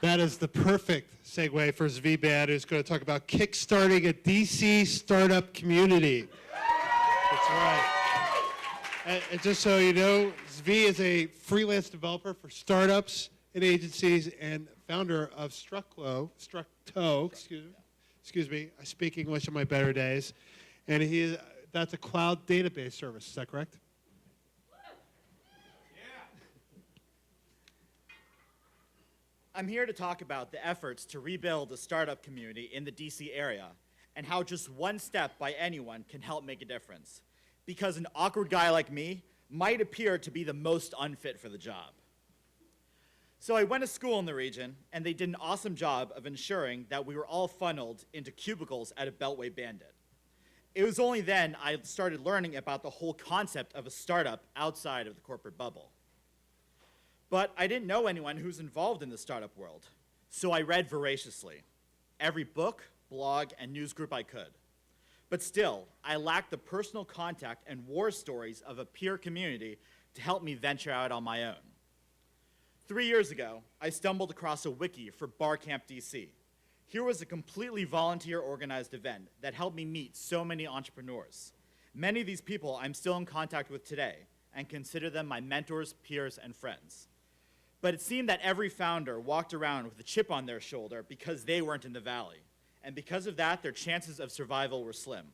That is the perfect segue for Zvi Band, who's going to talk about kickstarting a DC startup community. That's right. And just so you know, Zvi is a freelance developer for startups and agencies and founder of Structo, excuse me, I speak English in my better days. And that's a cloud database service, is that correct? I'm here to talk about the efforts to rebuild the startup community in the DC area and how just one step by anyone can help make a difference. Because an awkward guy like me might appear to be the most unfit for the job. So I went to school in the region, and they did an awesome job of ensuring that we were all funneled into cubicles at a Beltway Bandit. It was only then I started learning about the whole concept of a startup outside of the corporate bubble. But I didn't know anyone who's involved in the startup world, so I read voraciously. Every book, blog, and news group I could. But still, I lacked the personal contact and war stories of a peer community to help me venture out on my own. 3 years ago, I stumbled across a wiki for Barcamp DC. Here was a completely volunteer-organized event that helped me meet so many entrepreneurs. Many of these people I'm still in contact with today and consider them my mentors, peers, and friends. But it seemed that every founder walked around with a chip on their shoulder because they weren't in the valley. And because of that, their chances of survival were slim.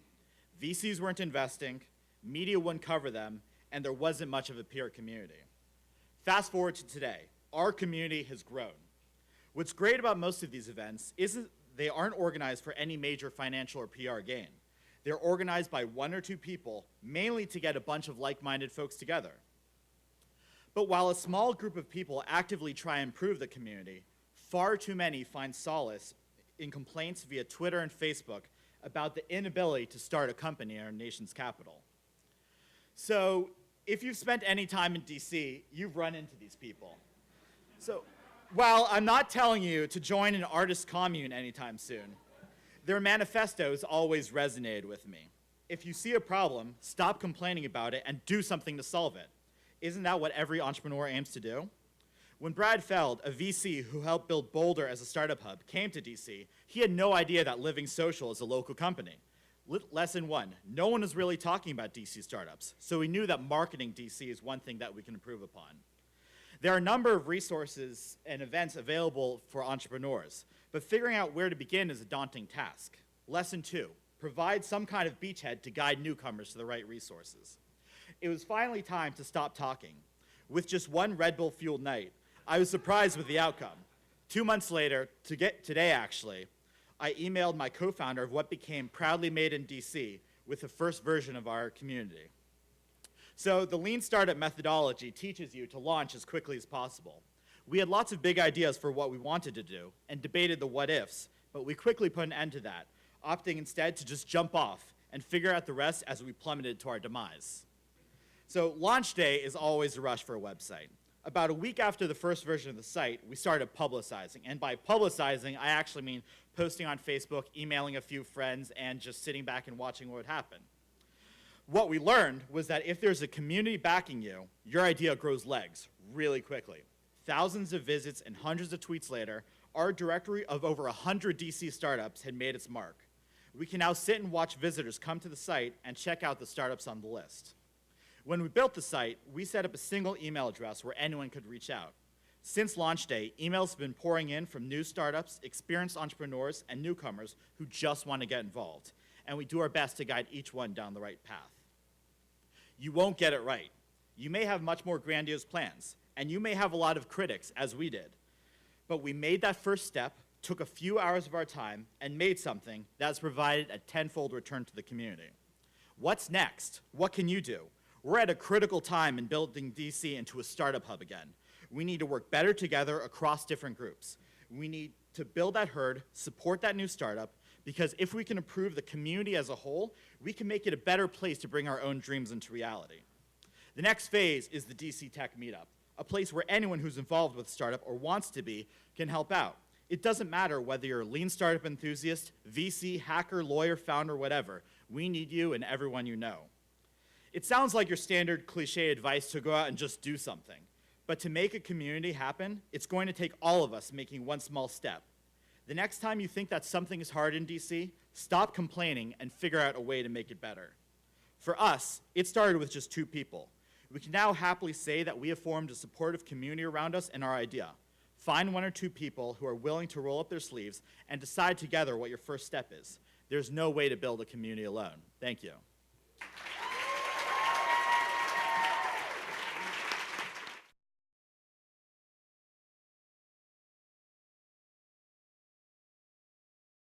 VCs weren't investing, media wouldn't cover them, and there wasn't much of a peer community. Fast forward to today, our community has grown. What's great about most of these events isn't they aren't organized for any major financial or PR gain. They're organized by one or two people, mainly to get a bunch of like-minded folks together. But while a small group of people actively try and improve the community, far too many find solace in complaints via Twitter and Facebook about the inability to start a company in our nation's capital. So if you've spent any time in DC, you've run into these people. So while I'm not telling you to join an artist commune anytime soon, their manifestos always resonated with me. If you see a problem, stop complaining about it and do something to solve it. Isn't that what every entrepreneur aims to do? When Brad Feld, a VC who helped build Boulder as a startup hub, came to DC, he had no idea that Living Social is a local company. Lesson one, no one was really talking about DC startups, so we knew that marketing DC is one thing that we can improve upon. There are a number of resources and events available for entrepreneurs, but figuring out where to begin is a daunting task. Lesson two, provide some kind of beachhead to guide newcomers to the right resources. It was finally time to stop talking. With just one Red Bull-fueled night, I was surprised with the outcome. 2 months later, today actually, I emailed my co-founder of what became Proudly Made in DC with the first version of our community. So the Lean Startup methodology teaches you to launch as quickly as possible. We had lots of big ideas for what we wanted to do and debated the what-ifs, but we quickly put an end to that, opting instead to just jump off and figure out the rest as we plummeted to our demise. So launch day is always a rush for a website. About a week after the first version of the site, we started publicizing. And by publicizing, I actually mean posting on Facebook, emailing a few friends, and just sitting back and watching what would happen. What we learned was that if there's a community backing you, your idea grows legs really quickly. Thousands of visits and hundreds of tweets later, our directory of over 100 DC startups had made its mark. We can now sit and watch visitors come to the site and check out the startups on the list. When we built the site, we set up a single email address where anyone could reach out. Since launch day, emails have been pouring in from new startups, experienced entrepreneurs, and newcomers who just want to get involved. And we do our best to guide each one down the right path. You won't get it right. You may have much more grandiose plans, and you may have a lot of critics, as we did. But we made that first step, took a few hours of our time, and made something that has provided a tenfold return to the community. What's next? What can you do? We're at a critical time in building DC into a startup hub again. We need to work better together across different groups. We need to build that herd, support that new startup, because if we can improve the community as a whole, we can make it a better place to bring our own dreams into reality. The next phase is the DC Tech Meetup, a place where anyone who's involved with a startup or wants to be can help out. It doesn't matter whether you're a lean startup enthusiast, VC, hacker, lawyer, founder, whatever. We need you and everyone you know. It sounds like your standard cliche advice to go out and just do something. But to make a community happen, it's going to take all of us making one small step. The next time you think that something is hard in DC, stop complaining and figure out a way to make it better. For us, it started with just 2 people. We can now happily say that we have formed a supportive community around us and our idea. Find 1 or 2 people who are willing to roll up their sleeves and decide together what your first step is. There's no way to build a community alone. Thank you.